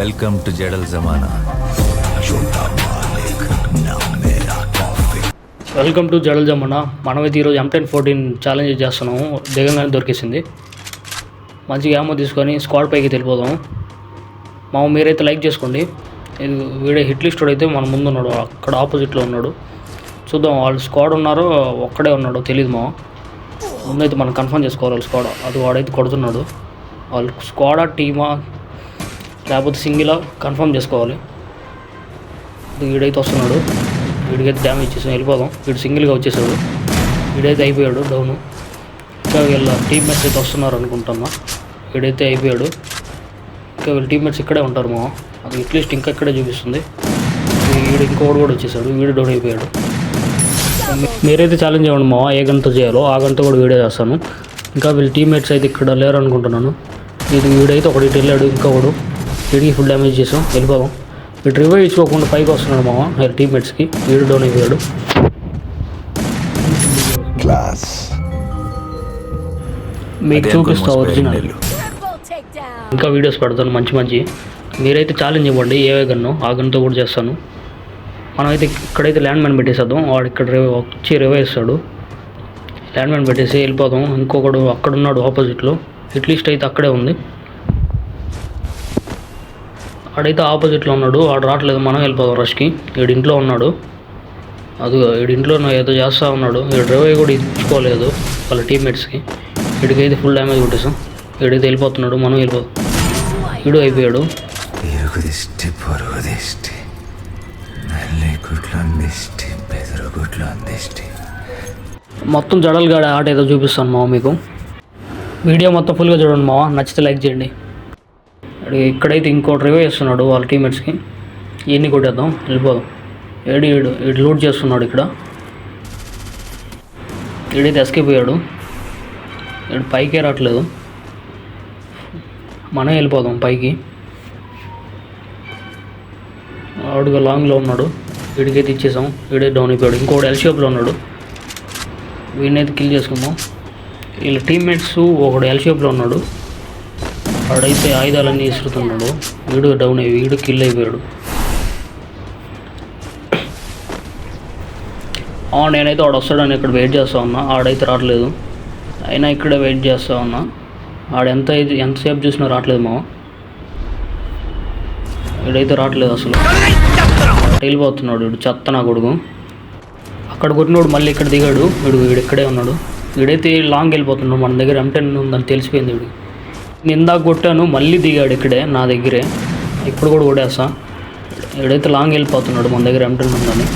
Welcome to జడల్ జమానా. Welcome to జడల్ జమానా. మనమైతే ఈరోజు M1014 ఛాలెంజ్ చేస్తున్నాము. దిగంగానే దొరికేసింది. మంచిగా ఏమో తీసుకొని స్క్వాడ్ పైకి వెళ్ళిపోదాము. మీరైతే లైక్ చేసుకోండి. ఇది వీడియో హిట్ లిస్ట్ అయితే మన ముందు ఉన్నాడు, అక్కడ ఆపోజిట్లో ఉన్నాడు. చూద్దాం వాళ్ళు స్క్వాడ్ ఉన్నారో ఒక్కడే ఉన్నాడో తెలియదు. ముందైతే మనం కన్ఫర్మ్ చేసుకోవాలి వాళ్ళ స్క్వాడ్. అది వాడైతే కొడుతున్నాడు. వాళ్ళు స్క్వాడా టీమా లేకపోతే సింగిలా కన్ఫర్మ్ చేసుకోవాలి. వీడైతే వస్తున్నాడు. వీడికైతే డ్యామేజ్ చేసాం, వెళ్ళిపోదాం. వీడు సింగిల్గా వచ్చేసాడు. వీడైతే అయిపోయాడు డౌన్. ఇంకా వీళ్ళ టీమ్మేట్స్ అయితే వస్తున్నారు అనుకుంటున్నా. వీడైతే అయిపోయాడు. ఇంకా వీళ్ళ టీమ్మేట్స్ ఇక్కడే ఉంటారు. అది అట్లీస్ట్ ఇంకా ఇక్కడే చూపిస్తుంది. వీడు ఇంకోటి కూడా వచ్చేసాడు. వీడు డౌన్ అయిపోయాడు. మీరైతే ఛాలెంజ్ ఇవ్వండి ఏ గంటతో చేయాలో ఆ గంట కూడా వీడియో చేస్తాను. ఇంకా వీళ్ళ టీమ్మేట్స్ అయితే ఇక్కడ లేరు అనుకుంటున్నాను. వీడైతే ఒకటి వెళ్ళాడు. ఇంకొకడు వీడికి ఫుల్ డ్యామేజ్ చేసాం, వెళ్ళిపోదాం. వీడు రివైవ్ ఇచ్చుకోకుండా పైకి వస్తున్నాడు వీళ్ళ టీమ్మేట్స్కి. వీడు డౌన్ అయిపోయాడు. మీకు చూపిస్తా ఒరిజినల్. ఇంకా వీడియోస్ పెడతాను మంచి. మీరైతే ఛాలెంజ్ ఇవ్వండి ఏ గన్ను ఆ గన్తో కూడా చేస్తాను. మనమైతే ఇక్కడైతే ల్యాండ్ మ్యాన్ పెట్టేసేద్దాం. వాడు ఇక్కడ వచ్చి రివైవ్ ఇస్తాడు. ల్యాండ్ మ్యాన్ పెట్టేసి వెళ్ళిపోదాం. ఇంకొకడు అక్కడ ఉన్నాడు ఆపోజిట్లో. అట్లీస్ట్ అయితే అక్కడే ఉంది. ఆడైతే ఆపోజిట్లో ఉన్నాడు. వాడు రావట్లేదు. మనం వెళ్ళిపోదాం రష్కి. వీడి ఇంట్లో ఉన్నాడు. అది వీడి ఇంట్లో ఏదో చేస్తూ ఉన్నాడు. వీడు రివైవ్ కూడా ఇచ్చుకోలేదు వాళ్ళ టీమ్మేట్స్కి. వీడికైతే ఫుల్ డ్యామేజ్ కొట్టేసాం. వీడైతే వెళ్ళిపోతున్నాడు. మనం వెళ్ళిపోదాం. వీడు అయిపోయాడు. మొత్తం జడలుగా ఆట ఏదో చూపిస్తాను మీకు. వీడియో మొత్తం ఫుల్గా చూడండి నచ్చితే లైక్ చేయండి. ఇక్కడైతే ఇంకోటి రివైవ్ చేస్తున్నాడు వాళ్ళ టీమ్మేట్స్కి. ఇవన్నీ కొట్టేద్దాం, వెళ్ళిపోదాం. వీడు లూట్ చేస్తున్నాడు ఇక్కడ. వీడైతే ఎస్కేప్ అయ్యాడు. వీడు పైకే రావట్లేదు. మనం వెళ్ళిపోదాం పైకి. వాడుగా లాంగ్లో ఉన్నాడు. వీడికైతే ఇచ్చేసాం. వీడే డౌన్ అయిపోయాడు. ఇంకోటి ఎల్ షేప్లో ఉన్నాడు. వీడినైతే కిల్ చేసుకుందాం. వీళ్ళ టీమ్మేట్స్ ఒకడు ఎల్ షేప్లో ఉన్నాడు. వాడైతే ఆయుధాలన్నీ ఇసురుతున్నాడు. వీడు డౌన్ అయ్యి వీడు కిల్ అయిపోయాడు. నేనైతే వాడు వస్తాడని ఇక్కడ వెయిట్ చేస్తూ ఉన్నా. ఆడైతే రావట్లేదు. అయినా ఇక్కడే వెయిట్ చేస్తూ ఉన్నా. ఆడు ఎంతసేపు చూసినా రావట్లేదు వీడైతే రావట్లేదు అసలు. వెళ్ళిపోతున్నాడు వీడు చెత్త నా కొడుకు. అక్కడ కొట్టినోడు మళ్ళీ ఇక్కడ దిగాడు. వీడు ఇక్కడే ఉన్నాడు. వీడైతే లాంగ్ వెళ్ళిపోతున్నాడు. మన దగ్గర M10 ఉందని తెలిసిపోయింది వీడు. నేను ఇందాక కొట్టాను, మళ్ళీ దిగాడు ఇక్కడే నా దగ్గరే. ఇప్పుడు కూడా కొట్టేస్తా. వీడైతే లాంగ్ వెళ్ళిపోతున్నాడు. మన దగ్గర M10 ఉందని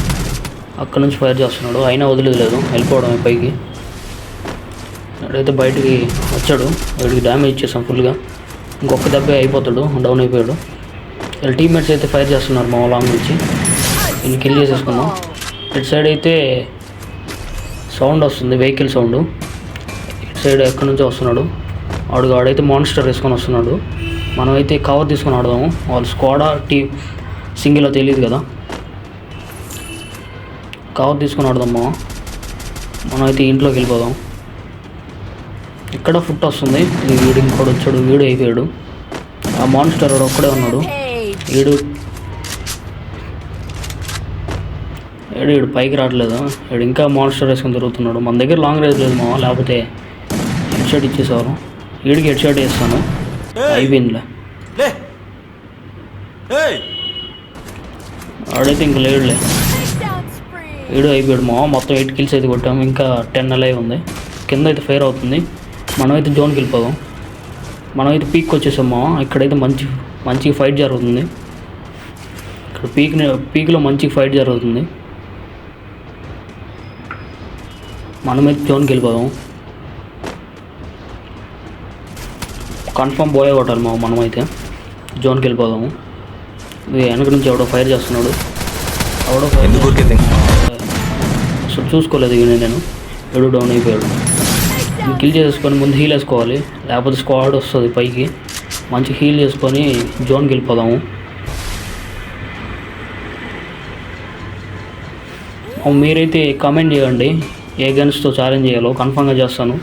అక్కడ నుంచి ఫైర్ చేస్తున్నాడు. అయినా వదిలేదు, వెళ్ళిపోవడం పైకి. వీడైతే బయటికి వచ్చాడు. వీడికి డ్యామేజ్ ఇచ్చేసాం ఫుల్గా. ఇంకొక దెబ్బ అయిపోతాడు, డౌన్ అయిపోయాడు. వీళ్ళ టీమ్మేట్స్ అయితే ఫైర్ చేస్తున్నారు లాంగ్ నుంచి. వీళ్ళు కిల్ చేసేసుకున్నాం. ఇటు సైడ్ అయితే సౌండ్ వస్తుంది, వెహికల్ సౌండ్. ఇటు సైడ్ ఎక్కడి నుంచో వస్తున్నాడు. ఆడైతే మాన్స్టర్ వేసుకొని వస్తున్నాడు. మనమైతే కవర్ తీసుకొని ఆడదాము. వాళ్ళు స్క్వాడా సింగిల్ తెలియదు కదా. కవర్ తీసుకొని ఆడదామా. మనమైతే ఇంట్లోకి వెళ్ళిపోదాం. ఇక్కడ ఫుట్ వస్తుంది. వీడు ఇంకోటి వచ్చాడు. వీడు అయిపోయాడు. ఆ మాన్స్టర్ ఒక్కడే ఉన్నాడు. వీడు పైకి రావట్లేదు. వీడు ఇంకా మాన్స్టర్ వేసుకొని తిరుగుతున్నాడు. మన దగ్గర లాంగ్ రేంజ్ లేదు లేకపోతే హెడ్ షాట్ ఇచ్చేసేవారు. వీడికి హెడ్ షాట్ వేస్తాను. అయిపోయిందిలే. ఆడైతే ఇంక లేడులే. వీడు అయిపోయాడు మొత్తం 8 కిల్స్ అయితే కొట్టాము. ఇంకా 10 అలైవ్ ఉంది. కింద అయితే ఫైర్ అవుతుంది. మనమైతే జోన్కి వెళ్ళిపోదాం. మనమైతే పీక్ వచ్చేసాము. ఇక్కడైతే మంచి ఫైట్ జరుగుతుంది. ఇక్కడ పీక్లో మంచి ఫైట్ జరుగుతుంది. మనమైతే జోన్కి వెళ్ళిపోదాం. కన్ఫర్మ్ పోయే కొట్టాలి మనమైతే జోన్కి వెళ్ళిపోదాము. వెనక నుంచి ఎవడో ఫైర్ చేస్తున్నాడు. అసలు చూసుకోలేదు నేను. ఎవడో డౌన్ అయిపోయాడు. కిల్ చేసుకొని ముందు హీల్ వేసుకోవాలి, లేకపోతే స్క్వాడ్ వస్తుంది పైకి. మంచి హీల్ చేసుకొని జోన్కి వెళ్ళిపోదాము. మీరైతే కామెంట్ చేయండి ఏ గన్స్తో ఛాలెంజ్ చేయాలో, కన్ఫర్మ్గా చేస్తాను.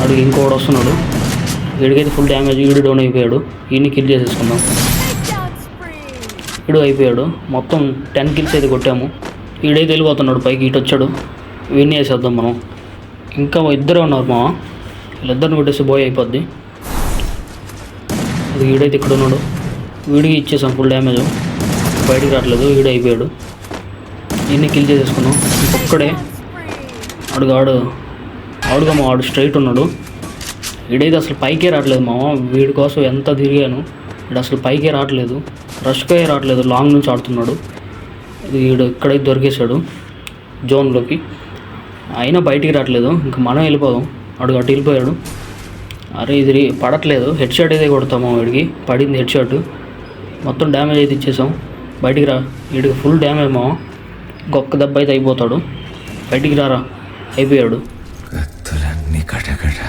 అడిగి ఇంకోటి వస్తున్నాడు. వీడికైతే ఫుల్ డ్యామేజ్, వీడు డౌన్ అయిపోయాడు. ఈయన్ని కిల్ చేసేసుకుందాం. వీడు అయిపోయాడు. మొత్తం 10 కిల్స్ అయితే కొట్టాము. వీడైతే వెళ్ళిపోతున్నాడు పైకి, ఇటు వచ్చాడు. విన్ చేసేద్దాం మనం. ఇంకా ఇద్దరే ఉన్నారు మా, వీళ్ళిద్దరిని కొట్టేసి బాయ్ అయిపోద్ది. అది వీడైతే ఇక్కడ ఉన్నాడు. వీడికి ఇచ్చేసాం ఫుల్ డ్యామేజ్, బయటికి రావట్లేదు. వీడు అయిపోయాడు. ఈయన్ని కిల్ చేసేసుకున్నాం. ఒక్కడే ఆడుగా మా వాడు స్ట్రైట్ ఉన్నాడు. వీడైతే అసలు పైకే రావట్లేదు మామ. వీడి కోసం ఎంత తిరిగాను, వీడు అసలు పైకే రావట్లేదు, రష్కే రావట్లేదు. లాంగ్ నుంచి ఆడుతున్నాడు. వీడు ఇక్కడైతే దొరికేశాడు జోన్లోకి, అయినా బయటికి రావట్లేదు. ఇంకా మనం వెళ్ళిపోదాం. అటు వెళ్ళిపోయాడు. అరే ఇది పడట్లేదు. హెడ్ షాట్ అయితే కొడతాము. వీడికి పడింది హెడ్ షాట్. మొత్తం డ్యామేజ్ అయితే ఇచ్చేసాం. బయటికి రా. వీడికి ఫుల్ డ్యామేజ్ మామ. గొక్క దెబ్బ అయితే అయిపోతాడు. బయటికి రారా. అయిపోయాడు. కత్తులన్నీ కటకట